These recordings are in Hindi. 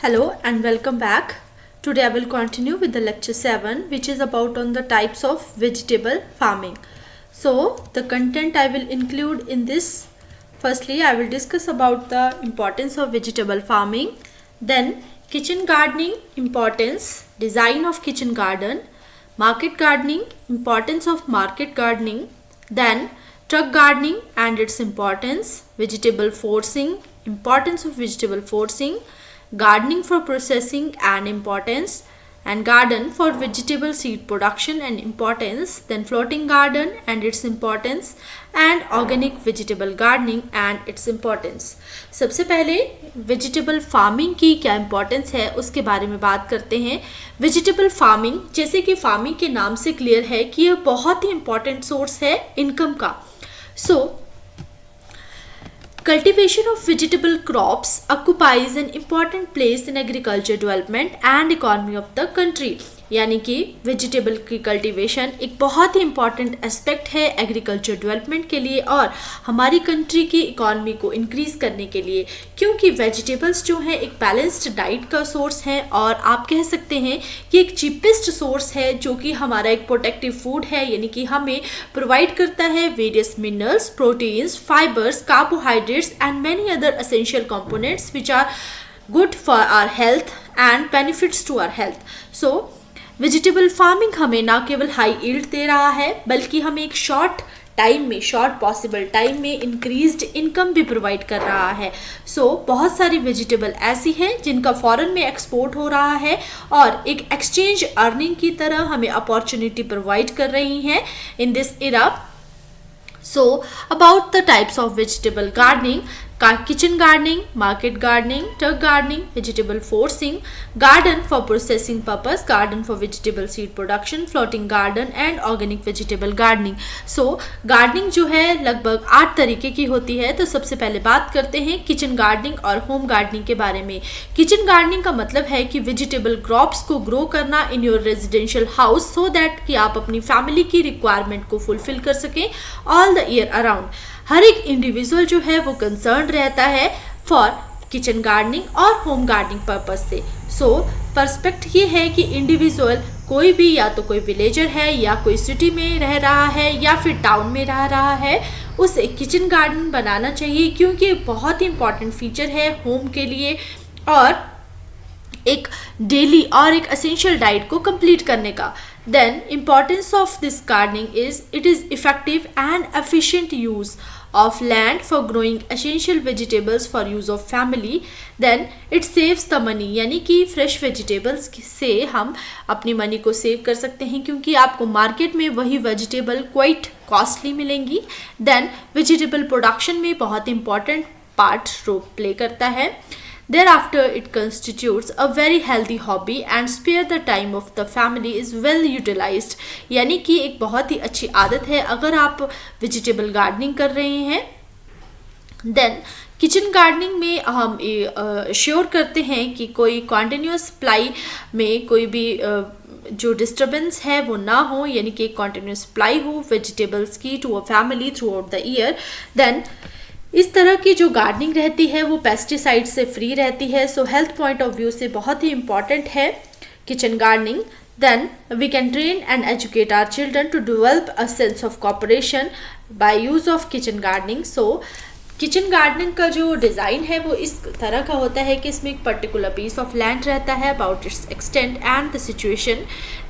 Hello and welcome back. Today I will continue with the lecture 7 which is about on the types of vegetable farming. So the content I will include in this, firstly I will discuss about the importance of vegetable farming, then kitchen gardening importance, design of kitchen garden, market gardening, importance of market gardening, then truck gardening and its importance, vegetable forcing, importance of vegetable forcing, gardening for processing and importance, and garden for vegetable seed production and importance, then floating garden and its importance, and organic vegetable gardening and its importance. सबसे पहले वेजिटेबल फार्मिंग की क्या इंपॉर्टेंस है उसके बारे में बात करते हैं. वेजिटेबल फार्मिंग, जैसे कि फार्मिंग के नाम से क्लियर है कि यह बहुत ही इंपॉर्टेंट सोर्स है इनकम का. Cultivation of vegetable crops occupies an important place in agriculture development and economy of the country. यानी कि वेजिटेबल की कल्टीवेशन एक बहुत ही इम्पॉर्टेंट एस्पेक्ट है एग्रीकल्चर डेवलपमेंट के लिए और हमारी कंट्री की इकॉनमी को इंक्रीज करने के लिए, क्योंकि वेजिटेबल्स जो है एक बैलेंस्ड डाइट का सोर्स है और आप कह सकते हैं कि एक चीपेस्ट सोर्स है जो कि हमारा एक प्रोटेक्टिव फूड है, यानी कि हमें प्रोवाइड करता है various minerals, proteins, fibres, carbohydrates and many other essential components which are good for our health and benefits to our health. So vegetable farming हमें ना केवल हाई यील्ड दे रहा है बल्कि हमें एक शॉर्ट पॉसिबल टाइम में इंक्रीज्ड इनकम भी प्रोवाइड कर रहा है. बहुत सारी वेजिटेबल ऐसी हैं जिनका फॉरेन में एक्सपोर्ट हो रहा है और एक एक्सचेंज अर्निंग की तरह हमें अपॉर्चुनिटी प्रोवाइड कर रही हैं in this Ira. About the types of vegetable gardening, kitchen gardening, market gardening, truck gardening, vegetable forcing, garden for processing purpose, garden for vegetable seed production, floating garden and organic vegetable gardening. Gardening जो है लगभग 8 तरीके की होती है. तो सबसे पहले बात करते हैं किचन गार्डनिंग और होम गार्डनिंग के बारे में. किचन गार्डनिंग का मतलब है कि वेजिटेबल क्रॉप्स को ग्रो करना in your residential house so that कि आप अपनी फैमिली की रिक्वायरमेंट को फुलफिल कर सकें ऑल द ईयर अराउंड. हर एक इंडिविजुअल जो है वो कंसर्न रहता है फॉर किचन गार्डनिंग और होम गार्डनिंग पर्पस से. पर्सपेक्ट ये है कि इंडिविजुअल कोई भी, या तो कोई विलेजर है या कोई सिटी में रह रहा है या फिर टाउन में रह रहा है, उसे किचन गार्डन बनाना चाहिए क्योंकि बहुत ही इंपॉर्टेंट फीचर है होम के लिए और एक डेली और एक एसेंशियल डाइट को कंप्लीट करने का. Then importance of this gardening is it is effective and efficient use of land for growing essential vegetables for use of family. Then it saves the money, यानी कि फ्रेश वेजिटेबल्स से हम अपनी मनी को सेव कर सकते हैं क्योंकि आपको मार्केट में वही वेजिटेबल क्वाइट कॉस्टली मिलेंगी. देन वेजिटेबल प्रोडक्शन में बहुत इंपॉर्टेंट पार्ट रोल प्ले करता है. Thereafter, it constitutes a very healthy hobby and spare the time of the family is well utilized. यानी कि एक बहुत ही अच्छी आदत है अगर आप वेजिटेबल गार्डनिंग कर रहे हैं. देन किचन गार्डनिंग में हम श्योर करते हैं कि कोई कॉन्टिन्यूस सप्लाई में कोई भी जो डिस्टर्बेंस है वो ना हो, यानी कि कॉन्टिन्यूस सप्लाई हो वेजिटेबल्स की to a family throughout the year. Then इस तरह की जो गार्डनिंग रहती है वो पेस्टिसाइड से फ्री रहती है. हेल्थ पॉइंट ऑफ व्यू से बहुत ही इंपॉर्टेंट है kitchen gardening. Then we can train and educate our children to develop a sense of cooperation by use of kitchen gardening. Kitchen gardening का जो डिज़ाइन है वो इस तरह का होता है कि इसमें एक पर्टिकुलर पीस ऑफ लैंड रहता है about its extent and the situation.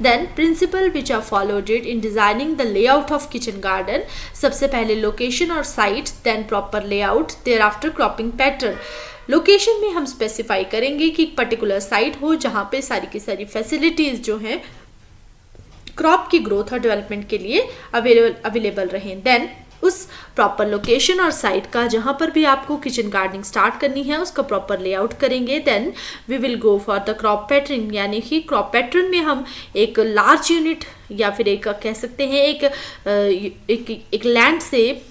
Then principle which are followed it in designing the layout of kitchen garden. सबसे पहले लोकेशन और site, then proper layout, thereafter cropping pattern. Location में हम स्पेसिफाई करेंगे कि एक पर्टिकुलर साइट हो जहाँ पे सारी की सारी फैसिलिटीज़ जो हैं क्रॉप की ग्रोथ और डेवलपमेंट के लिए अवेलेबल रहें. देन उस प्रॉपर लोकेशन और साइट का जहाँ पर भी आपको किचन गार्डनिंग स्टार्ट करनी है उसका प्रॉपर लेआउट करेंगे. Then we will go for the crop pattern, यानी कि क्रॉप पैटर्न में हम एक लार्ज यूनिट या फिर एक कह सकते हैं एक लैंड से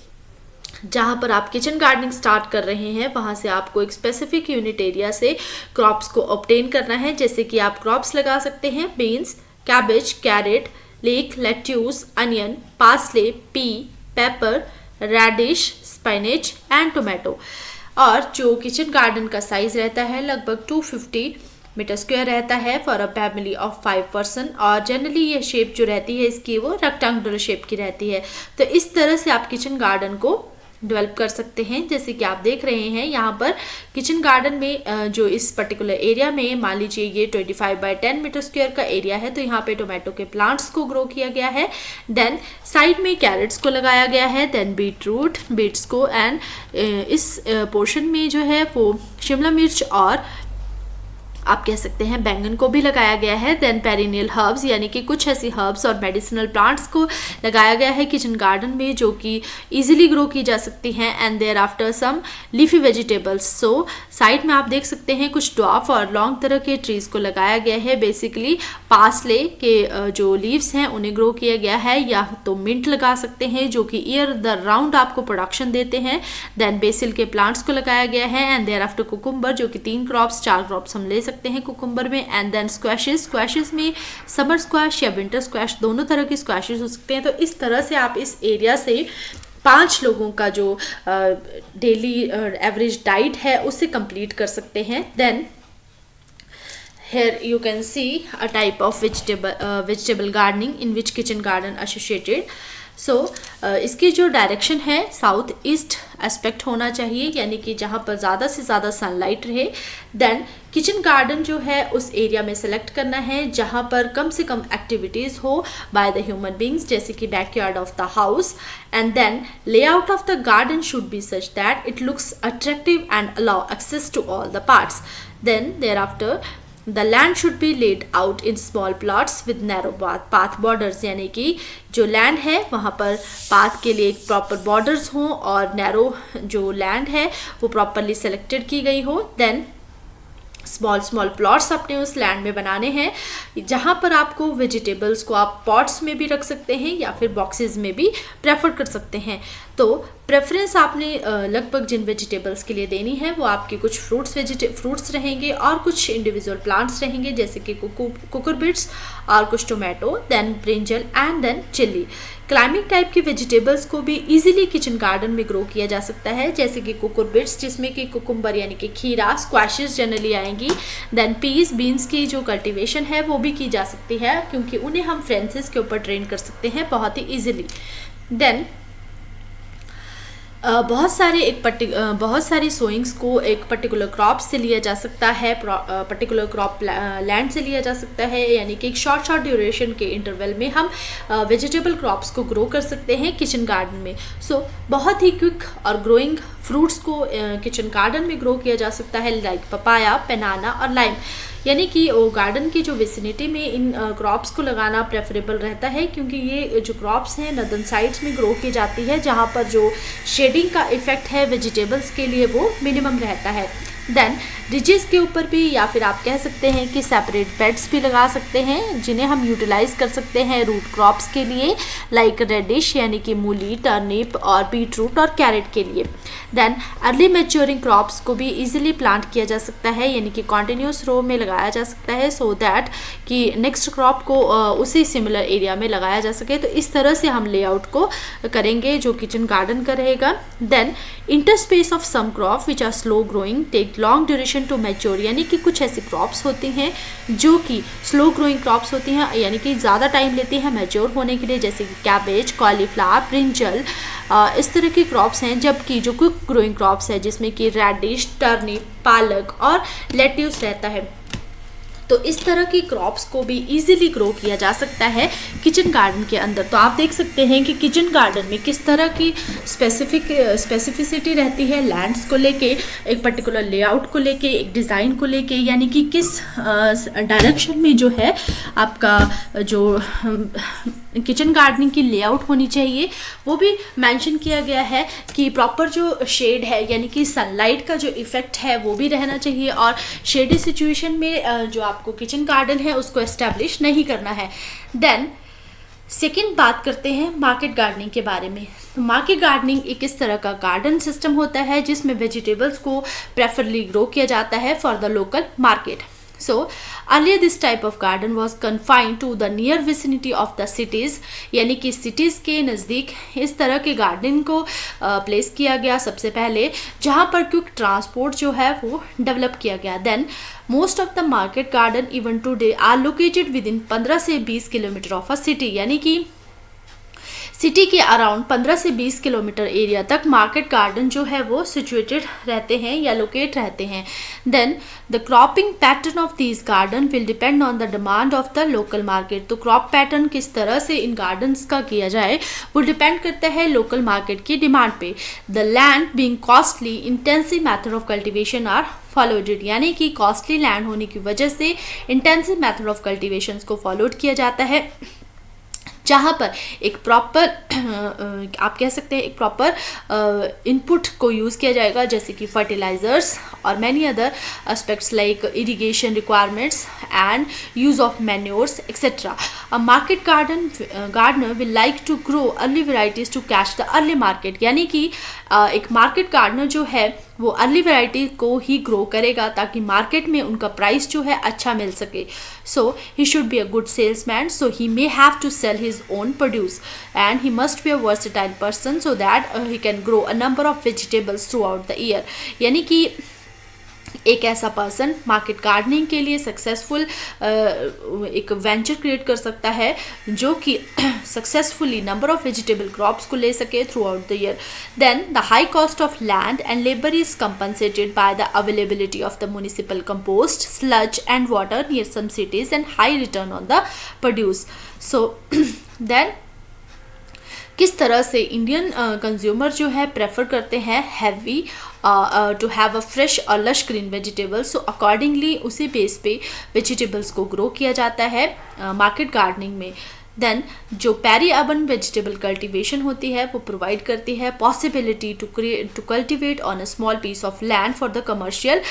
जहाँ पर आप किचन गार्डनिंग स्टार्ट कर रहे हैं वहाँ से आपको एक स्पेसिफिक यूनिट एरिया से क्रॉप्स को ऑब्टेन करना है. जैसे कि आप क्रॉप्स लगा सकते हैं beans, cabbage, carrot, leek, lettuce, onion, parsley, pea, pepper, radish, spinach and tomato. और जो किचन गार्डन का साइज रहता है लगभग 250 मीटर स्क्वायर रहता है for a family of 5 person. और जनरली ये शेप जो रहती है इसकी वो रेक्टेंगुलर शेप की रहती है। तो इस तरह से आप किचन गार्डन को डेवलप कर सकते हैं। जैसे कि आप देख रहे हैं यहाँ पर किचन गार्डन में जो इस पर्टिकुलर एरिया में मान लीजिए ये 25 बाय 10 मीटर स्क्वायर का एरिया है, तो यहाँ पे टोमेटो के प्लांट्स को ग्रो किया गया है। देन साइड में कैरेट्स को लगाया गया है, देन बीट्स को, एंड इस पोर्शन में जो है वो शिमला मिर्च और आप कह सकते हैं बैंगन को भी लगाया गया है। देन पेरिनियल हर्ब्स यानी कि कुछ ऐसी हर्ब्स और मेडिसिनल प्लांट्स को लगाया गया है किचन गार्डन में जो कि इजीली ग्रो की जा सकती हैं। And thereafter some leafy vegetables. So side में आप देख सकते हैं कुछ ड्वार्फ और लॉन्ग तरह के ट्रीज को लगाया गया है। बेसिकली पार्सले के जो लीव्स हैं उन्हें ग्रो किया गया है, या तो मिंट लगा सकते हैं जो कि ईयर द राउंड आपको प्रोडक्शन देते हैं। देन बेसिल के प्लांट्स को लगाया गया है। एंड देयर आफ्टर कुकुम्बर जो कि 4 क्रॉप्स हम ले सकते हैं कुकुम्बर में। एंड देन स्क्वैशेस में समर स्क्वैश या विंटर स्क्वैश दोनों तरह के स्क्वैशेस हो सकते हैं। तो इस तरह से आप इस एरिया से 5 लोगों का जो डेली एवरेज डाइट है उससे कंप्लीट कर सकते हैं। Then here you can see a type of vegetable gardening in which kitchen garden associated. सो इसकी जो डायरेक्शन है साउथ ईस्ट एस्पेक्ट होना चाहिए, यानी कि जहाँ पर ज़्यादा से ज़्यादा सनलाइट रहे। देन किचन गार्डन जो है उस एरिया में सेलेक्ट करना है जहाँ पर कम से कम एक्टिविटीज़ हो बाय द ह्यूमन बींग्स, जैसे कि backyard of the house. And then layout of the garden should be such that it looks attractive and allow access to all the parts. Then thereafter The land should be laid out in small plots with narrow path borders, यानी कि जो लैंड है वहाँ पर पाथ के लिए एक प्रॉपर बॉर्डर्स हों और नैरो जो लैंड है वो प्रॉपरली सेलेक्टेड की गई हो। देन स्मॉल प्लॉट्स अपने उस लैंड में बनाने हैं जहाँ पर आपको वेजिटेबल्स को आप पॉट्स में भी रख सकते हैं या फिर बॉक्सेस में भी प्रेफर कर सकते हैं। तो प्रेफरेंस आपने लगभग जिन वेजिटेबल्स के लिए देनी है वो आपके कुछ फ्रूट्स रहेंगे और कुछ इंडिविजुअल प्लांट्स रहेंगे, जैसे कि कुकुरबिट्स और कुछ tomato, then brinjal and then chilli. क्लाइमिक टाइप की वेजिटेबल्स को भी इजीली किचन गार्डन में ग्रो किया जा सकता है, जैसे कि कुकुरबिट्स जिसमें कि कुकुम्बर यानी कि खीरा, स्क्वैशेस जनरली आएंगी। देन पीस बीन्स की जो कल्टीवेशन है वो भी की जा सकती है क्योंकि उन्हें हम फ्रेंसिस के ऊपर ट्रेन कर सकते हैं बहुत ही ईजिली। देन बहुत सारी सोइंग्स को एक पर्टिकुलर क्रॉप से लिया जा सकता है, पर्टिकुलर क्रॉप लैंड से लिया जा सकता है, यानी कि एक शॉर्ट ड्यूरेशन के इंटरवल में हम वेजिटेबल क्रॉप्स को ग्रो कर सकते हैं किचन गार्डन में। सो बहुत ही क्विक और ग्रोइंग फ्रूट्स को किचन गार्डन में ग्रो किया जा सकता है, लाइक पपाया, बनाना और लाइम। यानी कि वो गार्डन की जो विसिनिटी में इन क्रॉप्स को लगाना प्रेफरेबल रहता है क्योंकि ये जो क्रॉप्स हैं नॉर्दर्न साइड्स में ग्रो की जाती है जहाँ पर जो शेडिंग का इफेक्ट है वेजिटेबल्स के लिए वो मिनिमम रहता है। देन रिजेस के ऊपर भी या फिर आप कह सकते हैं कि सेपरेट बेड्स भी लगा सकते हैं जिन्हें हम यूटिलाइज कर सकते हैं रूट क्रॉप्स के लिए, लाइक रेडिश यानी कि मूली, टर्निप और बीटरूट और कैरेट के लिए। देन अर्ली मैच्योरिंग क्रॉप्स को भी इजीली प्लांट किया जा सकता है, यानी कि कॉन्टिन्यूस रो में लगाया जा सकता है सो दैट कि नेक्स्ट क्रॉप को उसी सिमिलर एरिया में लगाया जा सके। तो इस तरह से हम लेआउट को करेंगे जो किचन गार्डन का रहेगा। Then interspace of some crop which are slow growing take long duration to mature, यानी कि कुछ ऐसी क्रॉप्स होती हैं जो कि स्लो ग्रोइंग क्रॉप्स होती हैं, यानी कि ज़्यादा टाइम लेती हैं मैच्योर होने के लिए, जैसे कि कैबेज, कॉलीफ्लावर, ब्रिंजल, इस तरह की क्रॉप्स हैं। जबकि जो क्विक ग्रोइंग क्रॉप्स है जिसमें कि रेडिश, टर्निप, पालक और लेट्यूस रहता है, तो इस तरह की क्रॉप्स को भी इजीली ग्रो किया जा सकता है किचन गार्डन के अंदर। तो आप देख सकते हैं कि किचन गार्डन में किस तरह की स्पेसिफिसिटी रहती है लैंड्स को लेके, एक पर्टिकुलर लेआउट को लेके, एक डिज़ाइन को लेके, यानी कि किस डायरेक्शन में जो है आपका जो किचन गार्डनिंग की लेआउट होनी चाहिए वो भी मेंशन किया गया है कि प्रॉपर जो शेड है यानी कि सनलाइट का जो इफेक्ट है वो भी रहना चाहिए और शेडी सिचुएशन में जो आपको किचन गार्डन है उसको एस्टेब्लिश नहीं करना है। देन सेकेंड बात करते हैं मार्केट गार्डनिंग के बारे में। तो मार्केट गार्डनिंग एक इस तरह का गार्डन सिस्टम होता है जिसमें वेजिटेबल्स को प्रेफरली ग्रो किया जाता है for the local market. So earlier this type of garden was confined to the near vicinity of the cities, यानी कि cities के नज़दीक इस तरह के गार्डन को प्लेस किया गया सबसे पहले, जहाँ पर क्विक ट्रांसपोर्ट जो है वो डेवलप किया गया. Then most of the market garden even today are located within 15 से 20 किलोमीटर ऑफ अ सिटी, यानी कि सिटी के अराउंड 15 से 20 किलोमीटर एरिया तक मार्केट गार्डन जो है वो सिचुएटेड रहते हैं या लोकेट रहते हैं. Then the cropping pattern of these garden will depend on the demand of the local market. तो क्रॉप पैटर्न किस तरह से इन गार्डन्स का किया जाए वो डिपेंड करता है लोकल मार्केट की डिमांड पे. The land being costly intensive method of cultivation are followed, यानी कि कॉस्टली लैंड होने की वजह से इंटेंसिव मैथड ऑफ कल्टिवेशन को फॉलोड किया जाता है, जहाँ पर एक प्रॉपर आप कह सकते हैं एक प्रॉपर इनपुट को यूज़ किया जाएगा, जैसे कि फर्टिलाइजर्स और many other aspects like irrigation requirements and use of manures etcetera. A market gardener will like to grow early varieties to catch the early market, यानी कि एक मार्केट गार्डनर जो है वो अर्ली वैरायटी को ही ग्रो करेगा ताकि मार्केट में उनका प्राइस जो है अच्छा मिल सके. So he should be a good salesman, so he may have to sell his own produce and he must be a versatile person so that he can grow a number of vegetables throughout the year. यानी कि एक ऐसा पर्सन मार्केट गार्डनिंग के लिए सक्सेसफुल एक वेंचर क्रिएट कर सकता है जो कि successfully number of vegetable crops को ले सके throughout the year. Then the high cost of land and labour is compensated by the availability of the municipal compost, sludge and water near some cities and high return on the produce. So then किस तरह से इंडियन कंज्यूमर जो है प्रेफर करते हैं heavy to have a fresh और lush green vegetables. So accordingly उसी बेस पे वेजिटेबल्स को ग्रो किया जाता है मार्केट गार्डनिंग में. देन जो पेरी अर्बन वेजिटेबल कल्टीवेशन होती है वो प्रोवाइड करती है possibility to cultivate on a small piece of land for the commercial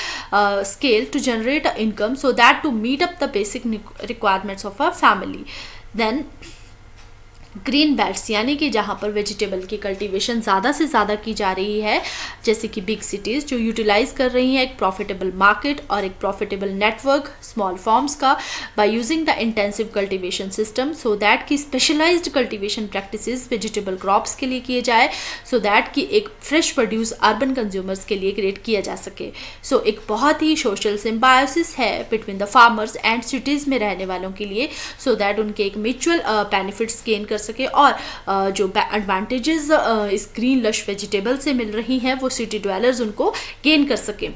scale to generate a income so that to meet up the basic requirements of a family. Then green belts, यानी कि जहाँ पर वेजिटेबल की कल्टीवेशन ज़्यादा से ज़्यादा की जा रही है, जैसे कि बिग सिटीज़ जो यूटिलाइज कर रही हैं एक प्रॉफिटेबल मार्केट और एक प्रॉफिटेबल नेटवर्क स्मॉल फार्म्स का by using the intensive cultivation system, so that की specialised cultivation practices vegetable crops के लिए किए जाए, सो दैट कि एक फ्रेश प्रोड्यूस अर्बन कंज्यूमर्स के लिए क्रिएट किया जा सके. सो एक बहुत ही सोशल सिम्बायोसिस है between the farmers and cities में रहने वालों के लिए, सो दैट उनके एक म्यूचुअल बेनिफिट्स गेन कर सके और जो एडवांटेजेस इस ग्रीन लश वेजिटेबल से मिल रही हैं वो सिटी ड्वेलर्स उनको गेन कर सके.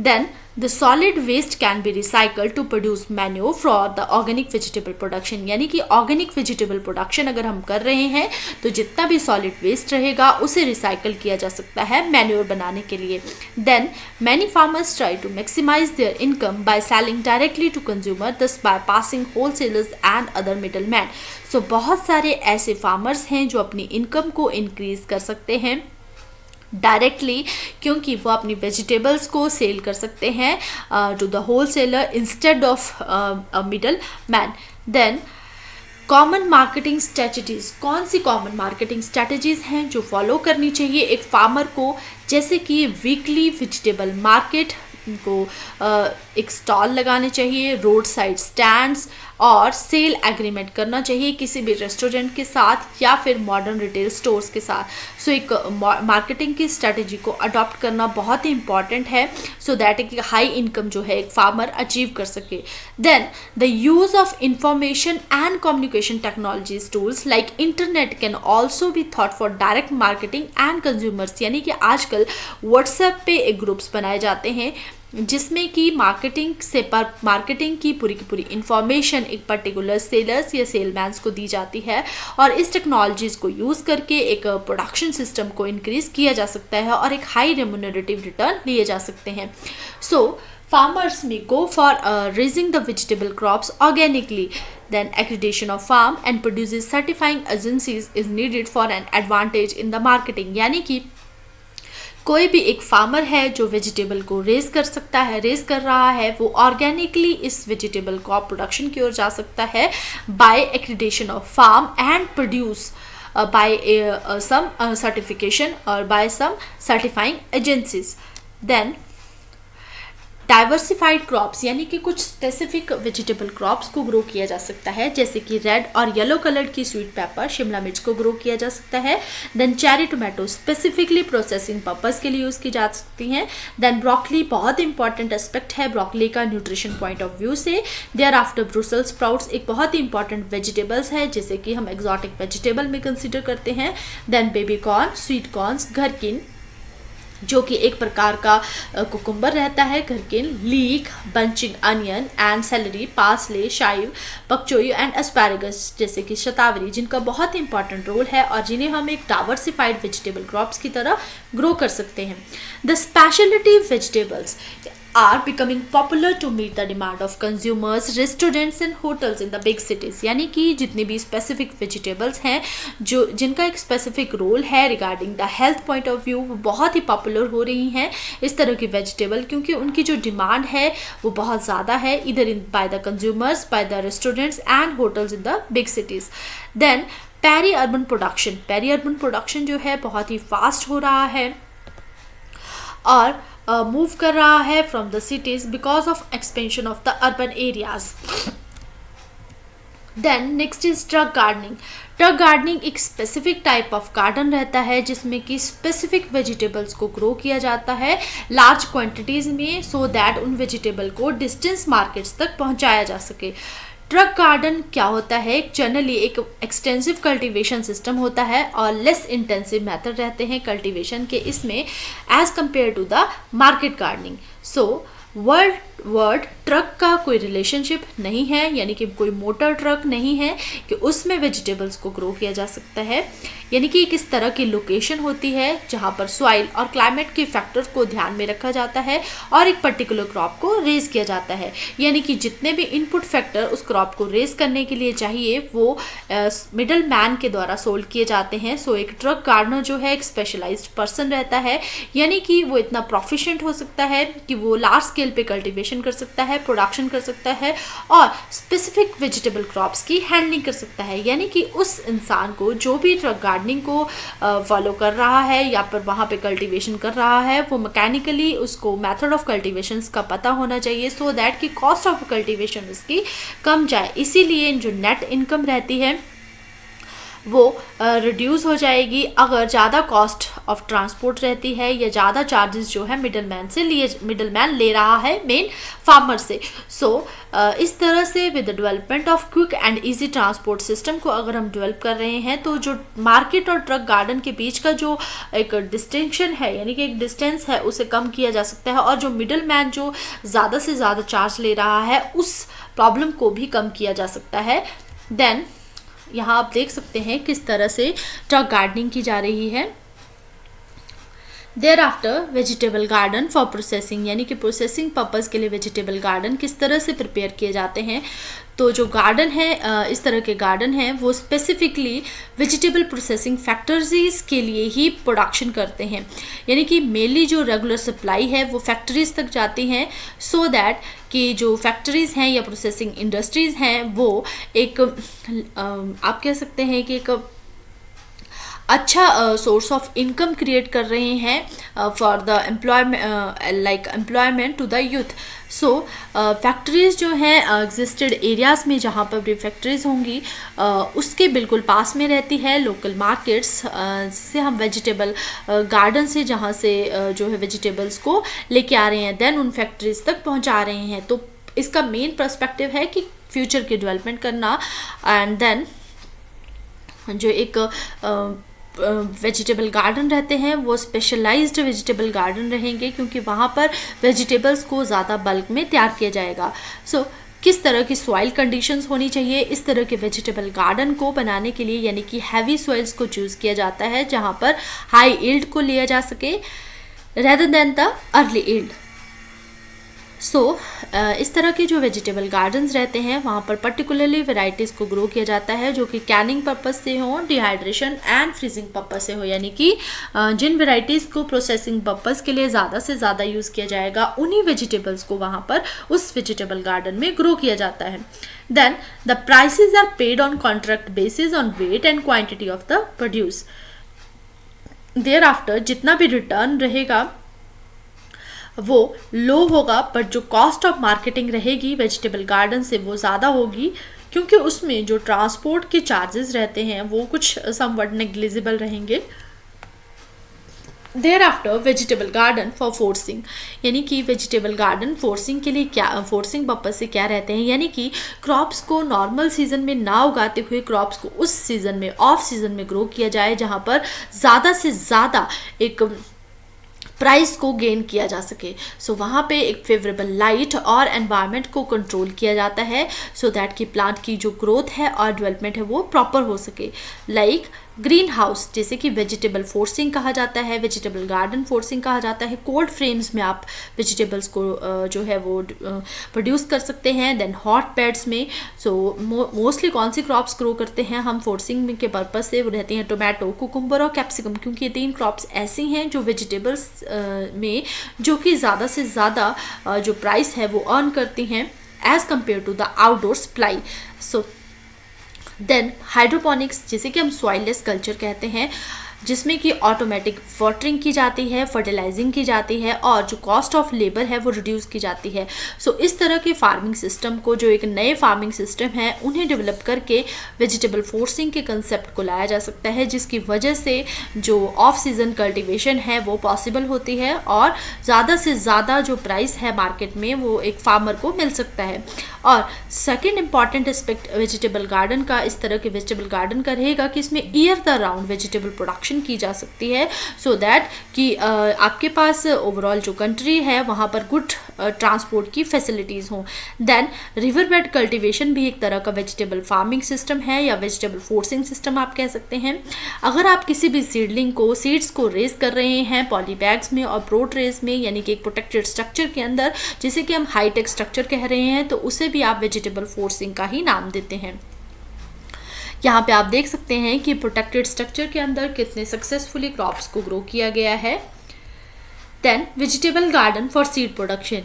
Then the solid waste can be recycle to produce manure for the organic vegetable production, यानी कि ऑर्गेनिक वेजिटेबल प्रोडक्शन अगर हम कर रहे हैं तो जितना भी सॉलिड वेस्ट रहेगा उसे रिसाइकल किया जा सकता है मैन्योर बनाने के लिए. Then many farmers try to maximise their income by selling directly to consumer, thus by passing wholesalers and other middle man. So बहुत सारे ऐसे फार्मर्स हैं जो अपनी इनकम को इंक्रीज कर सकते हैं डायरेक्टली, क्योंकि वो अपनी वेजिटेबल्स को सेल कर सकते हैं to the wholesaler instead of middle man. Then common marketing strategies, कौन सी कॉमन मार्केटिंग स्ट्रेटजीज हैं जो फॉलो करनी चाहिए एक फार्मर को, जैसे कि वीकली वेजिटेबल मार्केट को एक स्टॉल लगाने चाहिए, रोड साइड स्टैंड्स और सेल एग्रीमेंट करना चाहिए किसी भी रेस्टोरेंट के साथ या फिर मॉडर्न रिटेल स्टोर्स के साथ. सो एक मार्केटिंग की स्ट्रेटजी को अडॉप्ट करना बहुत ही इंपॉर्टेंट है सो दैट एक हाई इनकम जो है एक फार्मर अचीव कर सके. Then the use of information and communication technologies tools like internet can also be thought for direct marketing and consumers, यानी कि आजकल व्हाट्सएप पे एक ग्रुप्स बनाए जाते हैं जिसमें कि मार्केटिंग की पूरी इंफॉर्मेशन एक पर्टिकुलर सेलर्स या सेलमैन्स को दी जाती है और इस टेक्नोलॉजीज़ को यूज़ करके एक प्रोडक्शन सिस्टम को इंक्रीज़ किया जा सकता है और एक हाई रेम्यूनरेटिव रिटर्न लिए जा सकते हैं. सो farmers may go for raising the vegetable crops organically. Then accreditation of farm and produces certifying agencies is needed for an advantage in the marketing, यानी कि कोई भी एक फार्मर है जो वेजिटेबल को रेज कर रहा है वो ऑर्गेनिकली इस वेजिटेबल क्रॉप प्रोडक्शन की ओर जा सकता है by accreditation of farm and produce by some certification और by some certifying agencies. Then diversified crops यानी कि कुछ स्पेसिफिक वेजिटेबल क्रॉप्स को ग्रो किया जा सकता है, जैसे कि रेड और येलो कलर की स्वीट पेपर, शिमला मिर्च को ग्रो किया जा सकता है। Then cherry tomato specifically processing purpose के लिए यूज़ की जा सकती हैं। देन ब्रोकली बहुत इंपॉर्टेंट एस्पेक्ट है ब्रोकली का न्यूट्रिशन पॉइंट ऑफ व्यू से। देयर आफ्टर ब्रुसेल्स स्प्राउट्स एक बहुत ही इंपॉर्टेंट वेजिटेबल्स है जिसे कि हम एक्सोटिक वेजिटेबल में कंसिडर करते हैं। Then baby corn, sweet corns, gherkin जो कि एक प्रकार का कुकुम्बर रहता है, gherkin, leek, bunching onion and celery, parsley, chive, pak choi and asparagus जैसे कि शतावरी, जिनका बहुत ही इंपॉर्टेंट रोल है और जिन्हें हम एक डाइवर्सिफाइड वेजिटेबल क्रॉप्स की तरह ग्रो कर सकते हैं। The speciality vegetables are becoming popular to meet the demand of consumers, restaurants and hotels in the big cities। यानी कि जितनी भी स्पेसिफिक वेजिटेबल्स हैं जो जिनका एक स्पेसिफिक रोल है regarding the health point of view, वो बहुत ही पॉपुलर हो रही हैं इस तरह की वेजिटेबल, क्योंकि उनकी जो डिमांड है वो बहुत ज़्यादा है इधर in by the consumers, by the restaurants and hotels in the big cities. Then peri urban production जो है बहुत ही फास्ट हो रहा है और मूव कर रहा है from the cities because of expansion of the urban areas. Then next is truck gardening एक स्पेसिफिक टाइप ऑफ गार्डन रहता है जिसमें कि स्पेसिफिक वेजिटेबल्स को ग्रो किया जाता है लार्ज क्वांटिटीज में, सो दैट उन वेजिटेबल को डिस्टेंस मार्केट्स तक पहुंचाया जा सके। ट्रक गार्डन क्या होता है, जनरली एक एक्सटेंसिव कल्टीवेशन सिस्टम होता है और लेस इंटेंसिव मेथड रहते हैं कल्टीवेशन के इसमें as compare to the market gardening. So word truck का कोई रिलेशनशिप नहीं है, यानी कि कोई मोटर ट्रक नहीं है कि उसमें वेजिटेबल्स को ग्रो किया जा सकता है, यानी कि एक इस तरह की लोकेशन होती है जहाँ पर सॉइल और क्लाइमेट के फैक्टर्स को ध्यान में रखा जाता है और एक पर्टिकुलर क्रॉप को रेज किया जाता है, यानी कि जितने भी इनपुट फैक्टर उस क्रॉप को रेज करने के लिए चाहिए वो मिडल मैन के द्वारा सोल्व किए जाते हैं। सो एक ट्रक गार्डनर जो है एक स्पेशलाइज्ड पर्सन रहता है, यानी कि वो इतना प्रोफिशिएंट हो सकता है कि वो लार्ज स्केल पे कल्टीवेशन कर सकता है, प्रोडक्शन कर सकता है और स्पेसिफिक वेजिटेबल क्रॉप्स की हैंडलिंग कर सकता है, यानी कि उस इंसान को जो भी ट्रक गार्डनिंग को फॉलो कर रहा है या फिर वहाँ पे कल्टीवेशन कर रहा है वो मैकेनिकली उसको मेथड ऑफ कल्टीवेशन का पता होना चाहिए, सो दैट कि कॉस्ट ऑफ कल्टीवेशन उसकी कम जाए। इसीलिए जो नेट इनकम रहती है वो रिड्यूस हो जाएगी अगर ज़्यादा कॉस्ट ऑफ ट्रांसपोर्ट रहती है या ज़्यादा चार्जेस जो है मिडल मैन ले रहा है मेन फार्मर से। सो इस तरह से with the development of quick and easy transport system को अगर हम डेवलप कर रहे हैं तो जो मार्केट और ट्रक गार्डन के बीच का जो एक डिस्टिंक्शन है, यानी कि एक डिस्टेंस है, उसे कम किया जा सकता है और जो मिडल मैन जो ज़्यादा से ज़्यादा चार्ज ले रहा है उस प्रॉब्लम को भी कम किया जा सकता है। देन यहाँ आप देख सकते हैं किस तरह से ट्रक गार्डनिंग की जा रही है। Thereafter vegetable garden for processing, यानी कि प्रोसेसिंग पर्पज़ के लिए वेजिटेबल गार्डन किस तरह से प्रिपेयर किए जाते हैं। तो जो गार्डन है इस तरह के गार्डन हैं वो स्पेसिफिकली वेजिटेबल प्रोसेसिंग फैक्ट्रीज के लिए ही प्रोडक्शन करते हैं, यानी कि मेनली जो रेगुलर सप्लाई है वो फैक्ट्रीज तक जाती हैं, सो दैट कि जो फैक्ट्रीज हैं या प्रोसेसिंग इंडस्ट्रीज हैं वो एक आप कह सकते हैं कि एक अच्छा सोर्स ऑफ इनकम क्रिएट कर रहे हैं for the employment to the youth. So factories जो हैं एग्जिस्टेड एरियाज़ में जहाँ पर भी फैक्ट्रीज़ होंगी उसके बिल्कुल पास में रहती है लोकल मार्केट्स, जिससे हम वेजिटेबल गार्डन से जहाँ से जो है वेजिटेबल्स को लेके आ रहे हैं देन उन फैक्ट्रीज़ तक पहुँचा रहे हैं। तो इसका मेन पर्सपेक्टिव है कि फ्यूचर की डेवलपमेंट करना एंड देन जो एक वेजिटेबल गार्डन रहते हैं वो स्पेशलाइज्ड वेजिटेबल गार्डन रहेंगे क्योंकि वहाँ पर वेजिटेबल्स को ज़्यादा बल्क में तैयार किया जाएगा। सो किस तरह की सॉइल कंडीशंस होनी चाहिए इस तरह के वेजिटेबल गार्डन को बनाने के लिए, यानी कि हैवी सॉइल्स को चूज़ किया जाता है जहाँ पर हाई यील्ड को लिया जा सके rather than the early yield. So इस तरह के जो वेजिटेबल गार्डन्स रहते हैं वहाँ पर पर्टिकुलरली वेराइटीज़ को ग्रो किया जाता है जो कि कैनिंग पर्पस से हो, डिहाइड्रेशन एंड फ्रीजिंग पर्पस से हो, यानी कि जिन वेराइटीज़ को प्रोसेसिंग पर्पस के लिए ज़्यादा से ज़्यादा यूज़ किया जाएगा उन्हीं वेजिटेबल्स को वहाँ पर उस वेजिटेबल गार्डन में ग्रो किया जाता है। Then the prices are paid on contract basis on weight and quantity of the produce. Thereafter जितना भी रिटर्न रहेगा वो लो होगा, बट जो कॉस्ट ऑफ मार्केटिंग रहेगी वेजिटेबल गार्डन से वो ज़्यादा होगी, क्योंकि उसमें जो ट्रांसपोर्ट के चार्जेस रहते हैं वो कुछ समवट नेग्लिजिबल रहेंगे। Thereafter vegetable garden for forcing, यानी कि वेजिटेबल गार्डन फोर्सिंग के लिए क्या, फोर्सिंग पर्पज से क्या रहते हैं, यानी कि क्रॉप्स को नॉर्मल सीजन में ना उगाते हुए क्रॉप्स को उस सीजन में, ऑफ सीजन में ग्रो किया जाए, जहाँ पर ज़्यादा से ज़्यादा एक प्राइस को गेन किया जा सके। सो वहाँ पे एक फेवरेबल लाइट और एनवायरनमेंट को कंट्रोल किया जाता है, सो दैट कि प्लांट की जो ग्रोथ है और डेवलपमेंट है वो प्रॉपर हो सके। लाइक ग्रीन हाउस, जैसे कि वेजिटेबल फोर्सिंग कहा जाता है, वेजिटेबल गार्डन फोर्सिंग कहा जाता है। कोल्ड फ्रेम्स में आप वेजिटेबल्स को जो है वो प्रोड्यूस कर सकते हैं। देन हॉट बेड्स में, सो मोस्टली कौन सी क्रॉप्स ग्रो करते हैं हम फोर्सिंग के पर्पज से, वो रहती हैं टोमेटो, कुकुम्बर और कैप्सिकम, क्योंकि ये 3 क्रॉप्स ऐसी हैं जो वेजिटेबल्स में जो कि ज़्यादा से ज़्यादा जो प्राइस है वो अर्न करती हैं as compare to the outdoor supply. So then hydroponics, जिसे कि हम सॉइललेस कल्चर कहते हैं, जिसमें कि ऑटोमेटिक वाटरिंग की जाती है, फर्टिलाइजिंग की जाती है और जो कॉस्ट ऑफ लेबर है वो रिड्यूस की जाती है। सो इस तरह के फार्मिंग सिस्टम को, जो एक नए फार्मिंग सिस्टम है, उन्हें डेवलप करके वेजिटेबल फोर्सिंग के कंसेप्ट को लाया जा सकता है, जिसकी वजह से जो ऑफ सीजन कल्टीवेशन है वो पॉसिबल होती है और ज़्यादा से ज़्यादा जो प्राइस है मार्केट में वो एक फार्मर को मिल सकता है। और second important aspect vegetable garden का, इस तरह के वेजिटेबल गार्डन का रहेगा कि इसमें year the round vegetable production की जा सकती है, सो दैट कि आपके पास ओवरऑल जो कंट्री है वहाँ पर गुड ट्रांसपोर्ट की फैसिलिटीज़ हों। देन रिवर बेड कल्टिवेशन भी एक तरह का वेजिटेबल फार्मिंग सिस्टम है या वेजिटेबल फोर्सिंग सिस्टम आप कह सकते हैं। अगर आप किसी भी सीडलिंग को, सीड्स को रेज कर रहे हैं पॉली बैग्स में और प्रो ट्रेस में, यानी कि एक प्रोटेक्टेड स्ट्रक्चर के अंदर, जिसे कि हम हाईटेक स्ट्रक्चर कह रहे हैं, तो उसे भी आप वेजिटेबल फोर्सिंग का ही नाम देते हैं। यहाँ पे आप देख सकते हैं कि प्रोटेक्टेड स्ट्रक्चर के अंदर कितने सक्सेसफुली क्रॉप्स को ग्रो किया गया है। Then vegetable garden for seed production.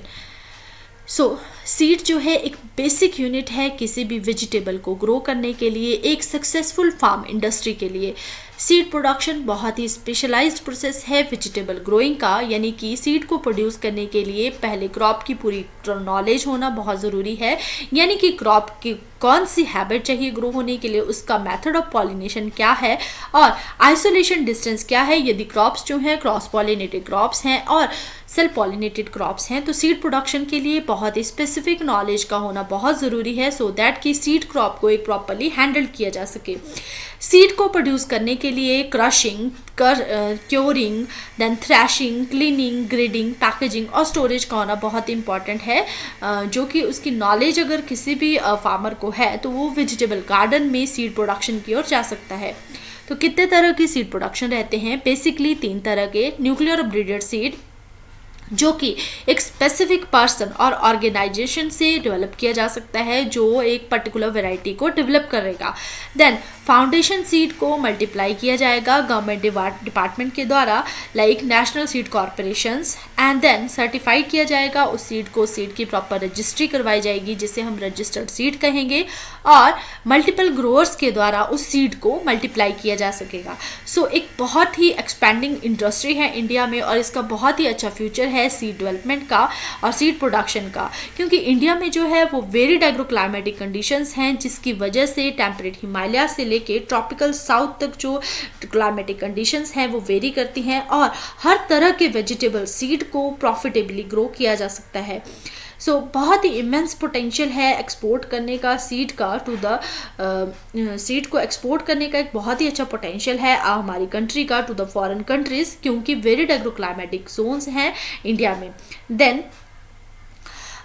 So seed जो है एक बेसिक यूनिट है किसी भी वेजिटेबल को ग्रो करने के लिए, एक सक्सेसफुल फार्म इंडस्ट्री के लिए। सीड प्रोडक्शन बहुत ही स्पेशलाइज्ड प्रोसेस है वेजिटेबल ग्रोइंग का, यानी कि सीड को प्रोड्यूस करने के लिए पहले क्रॉप की पूरी नॉलेज होना बहुत ज़रूरी है, यानी कि क्रॉप की कौन सी हैबिट चाहिए ग्रो होने के लिए, उसका मेथड ऑफ पॉलिनेशन क्या है और आइसोलेशन डिस्टेंस क्या है, यदि क्रॉप्स जो हैं क्रॉस पॉलिनेटेड क्रॉप्स हैं और सेल्फ पॉलिनेटेड क्रॉप्स हैं, तो सीड प्रोडक्शन के लिए बहुत ही स्पेसिफिक नॉलेज का होना बहुत ज़रूरी है, सो दैट कि सीड क्रॉप को एक प्रॉपरली हैंडल किया जा सके। सीड को प्रोड्यूस करने के लिए crushing, curing, then thrashing, cleaning, grading, packaging और स्टोरेज का होना बहुत इंपॉर्टेंट है, जो कि उसकी नॉलेज अगर किसी भी फार्मर को है तो वो वेजिटेबल गार्डन में सीड प्रोडक्शन की ओर जा सकता है। तो कितने तरह की सीड प्रोडक्शन रहते हैं? बेसिकली 3 तरह के। न्यूक्लियर ब्रीडेड सीड, जो कि एक स्पेसिफिक पर्सन और ऑर्गेनाइजेशन से डेवलप किया जा सकता है, जो एक पर्टिकुलर वैरायटी को डेवलप करेगा। देन फाउंडेशन सीड को मल्टीप्लाई किया जाएगा गवर्नमेंट डिपार्टमेंट के द्वारा, like national seed corporations, and then certified किया जाएगा उस सीड को, सीड की प्रॉपर रजिस्ट्री करवाई जाएगी जिसे हम रजिस्टर्ड सीड कहेंगे, और मल्टीपल ग्रोअर्स के द्वारा उस सीड को मल्टीप्लाई किया जा सकेगा। सो एक बहुत ही एक्सपेंडिंग इंडस्ट्री है इंडिया में और इसका बहुत ही अच्छा फ्यूचर है सीड डेवलपमेंट का और सीड प्रोडक्शन का, क्योंकि इंडिया में जो है वो वेरिड एग्रोक्लाइमेटिक कंडीशंस हैं, जिसकी वजह से टेम्परेट हिमालय से लेके ट्रॉपिकल साउथ तक जो क्लाइमेटिक कंडीशंस हैं वो वेरी करती हैं और हर तरह के वेजिटेबल सीड को प्रॉफिटेबली ग्रो किया जा सकता है। सो बहुत ही इमेंस पोटेंशियल है एक्सपोर्ट करने का सीड का, टू द सीड को एक्सपोर्ट करने का एक बहुत ही अच्छा पोटेंशियल है हमारी कंट्री का टू द फॉरेन कंट्रीज, क्योंकि वेरिड एग्रोक्लाइमेटिक जोन्स हैं इंडिया में। देन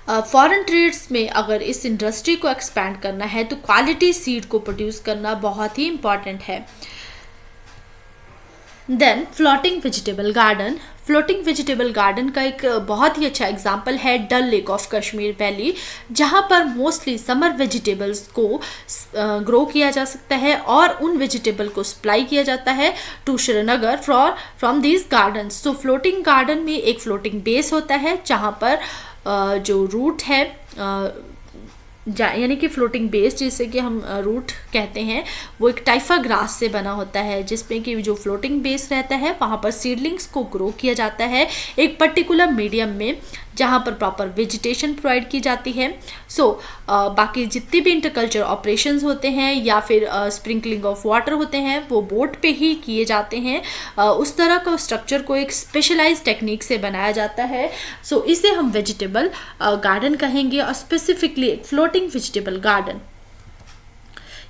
फॉरेन ट्रेड्स में अगर इस इंडस्ट्री को एक्सपैंड करना है तो क्वालिटी सीड को प्रोड्यूस करना बहुत ही इम्पॉर्टेंट है। Then floating vegetable garden. Floating vegetable garden का एक बहुत ही अच्छा एग्जाम्पल है Dal lake of Kashmir valley, जहाँ पर मोस्टली समर वेजिटेबल्स को ग्रो किया जा सकता है और उन वेजिटेबल को सप्लाई किया जाता है to Srinagar from these gardens. So floating garden में एक फ्लोटिंग बेस होता है जहाँ पर जो रूट है यानी कि फ्लोटिंग बेस जिसे कि हम रूट कहते हैं, वो एक टाइफा ग्रास से बना होता है, जिसमें कि जो फ्लोटिंग बेस रहता है वहाँ पर सीडलिंग्स को ग्रो किया जाता है एक पर्टिकुलर मीडियम में, जहाँ पर प्रॉपर वेजिटेशन प्रोवाइड की जाती है। बाकी जितने भी इंटरकल्चर ऑपरेशंस होते हैं या फिर स्प्रिंकलिंग ऑफ वाटर होते हैं वो बोट पे ही किए जाते हैं। उस तरह का स्ट्रक्चर को एक स्पेशलाइज टेक्निक से बनाया जाता है। इसे हम वेजिटेबल गार्डन कहेंगे, और स्पेसिफिकली एक फ्लोटिंग वेजिटेबल गार्डन।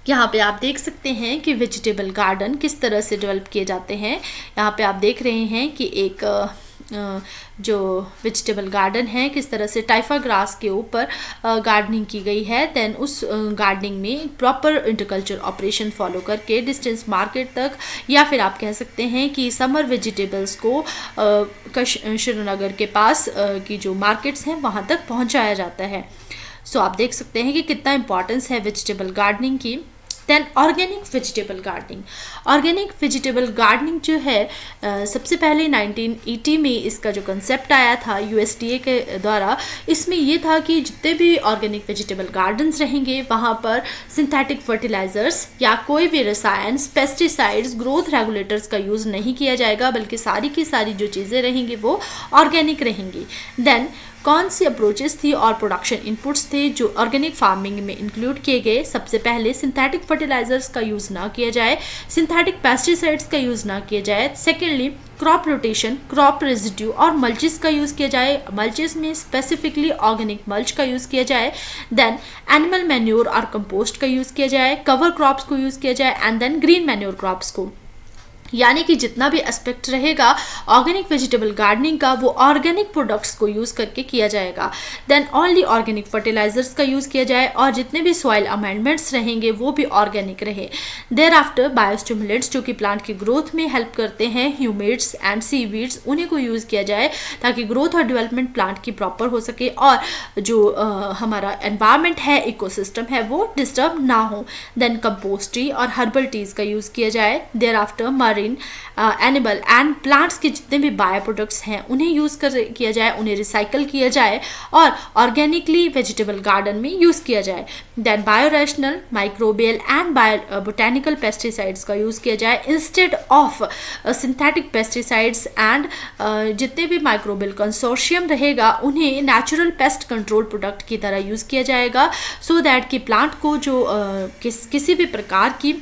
यहाँ पे आप देख सकते हैं कि वेजिटेबल गार्डन किस तरह से डेवलप किए जाते हैं। यहाँ पे आप देख रहे हैं कि एक जो वेजिटेबल गार्डन है किस तरह से टाइफा ग्रास के ऊपर गार्डनिंग की गई है। देन उस गार्डनिंग में प्रॉपर इंटरकल्चर ऑपरेशन फॉलो करके डिस्टेंस मार्केट तक, या फिर आप कह सकते हैं कि समर वेजिटेबल्स को श्रीनगर के पास की जो मार्केट्स हैं वहाँ तक पहुँचाया जाता है। आप देख सकते हैं कि कितना इंपॉर्टेंस है वेजिटेबल गार्डनिंग की। Then organic vegetable gardening. Organic vegetable gardening जो है सबसे पहले 1980 में इसका जो कंसेप्ट आया था USDA के द्वारा, इसमें ये था कि जितने भी ऑर्गेनिक वेजिटेबल गार्डन्स रहेंगे वहाँ पर सिंथेटिक फर्टिलाइजर्स या कोई भी रसायन, पेस्टिसाइड्स, ग्रोथ रेगुलेटर्स का यूज़ नहीं किया जाएगा, बल्कि सारी की सारी जो चीज़ें रहेंगी वो ऑर्गेनिक रहेंगी। देन कौन सी अप्रोचेस थी और प्रोडक्शन इनपुट्स थे जो ऑर्गेनिक फार्मिंग में इंक्लूड किए गए? सबसे पहले सिंथेटिक फर्टिलाइजर्स का यूज़ ना किया जाए, सिंथेटिक पेस्टिसाइड्स का यूज़ ना किया जाए। Secondly crop rotation, crop residue और मल्चिस का यूज़ किया जाए। मल्चिस में स्पेसिफिकली ऑर्गेनिक मल्च का यूज़ किया जाए। देन एनिमल मैन्योर और कंपोस्ट का यूज़ किया जाए। कवर क्रॉप्स को यूज़ किया जाए and then green manure crops को। यानी कि जितना भी एस्पेक्ट रहेगा ऑर्गेनिक वेजिटेबल गार्डनिंग का वो ऑर्गेनिक प्रोडक्ट्स को यूज़ करके किया जाएगा। देन ओनली ऑर्गेनिक फर्टिलाइजर्स का यूज़ किया जाए और जितने भी सॉइल अमेंडमेंट्स रहेंगे वो भी ऑर्गेनिक रहे। देयर आफ्टर बायोस्टिमुलेंट्स जो कि प्लांट की ग्रोथ में हेल्प करते हैं, ह्यूमिड्स एंड सीवीड्स, उन्हीं को यूज़ किया जाए ताकि ग्रोथ और डेवलपमेंट प्लांट की प्रॉपर हो सके और जो हमारा एनवायरनमेंट है, इकोसिस्टम है, वो डिस्टर्ब ना हो। देन कंपोस्ट टी और हर्बल टीज़ का यूज़ किया जाए। Thereafter animal and plants के जितने भी बायो प्रोडक्ट्स हैं उन्हें यूज़ किया जाए, उन्हें रिसाइकल किया जाए और ऑर्गेनिकली वेजिटेबल गार्डन में यूज़ किया जाए। Then bio rational, microbial and bio botanical pesticides का यूज़ किया जाए instead of synthetic pesticides and जितने भी माइक्रोबियल कंसोर्शियम रहेगा उन्हें नेचुरल पेस्ट कंट्रोल प्रोडक्ट की तरह यूज़ किया जाएगा, सो दैट कि प्लांट को जो किसी भी प्रकार की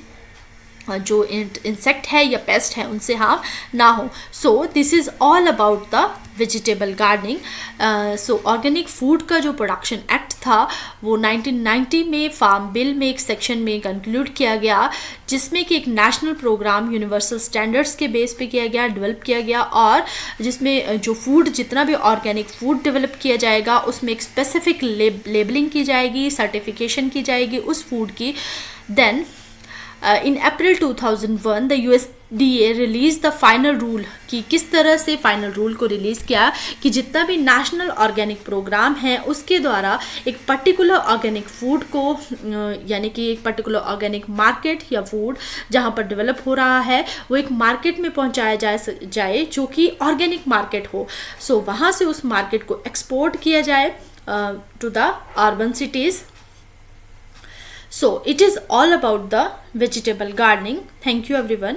जो इंसेक्ट है या पेस्ट है उनसे हार्म ना हो। This is all about the vegetable gardening. Organic food का जो प्रोडक्शन एक्ट था वो 1990 में फार्म बिल में एक सेक्शन में कंक्लूड किया गया, जिसमें कि एक नेशनल प्रोग्राम यूनिवर्सल स्टैंडर्ड्स के बेस पे किया गया, डेवलप किया गया, और जिसमें जो फूड, जितना भी ऑर्गेनिक फूड डेवलप किया जाएगा उसमें एक स्पेसिफिक लेबलिंग की जाएगी, सर्टिफिकेशन की जाएगी उस फूड की। Then in April 2001 the USDA released the final rule कि किस तरह से फाइनल रूल को रिलीज़ किया कि जितना भी नेशनल ऑर्गेनिक प्रोग्राम है उसके द्वारा एक पर्टिकुलर ऑर्गेनिक फूड को यानी कि एक पर्टिकुलर ऑर्गेनिक मार्केट या फूड जहाँ पर डेवलप हो रहा है वो एक मार्केट में पहुँचाया जाए जो कि ऑर्गेनिक मार्केट हो। वहाँ से उस मार्केट को एक्सपोर्ट किया जाए to the urban cities. So it is all about the vegetable gardening. Thank you everyone.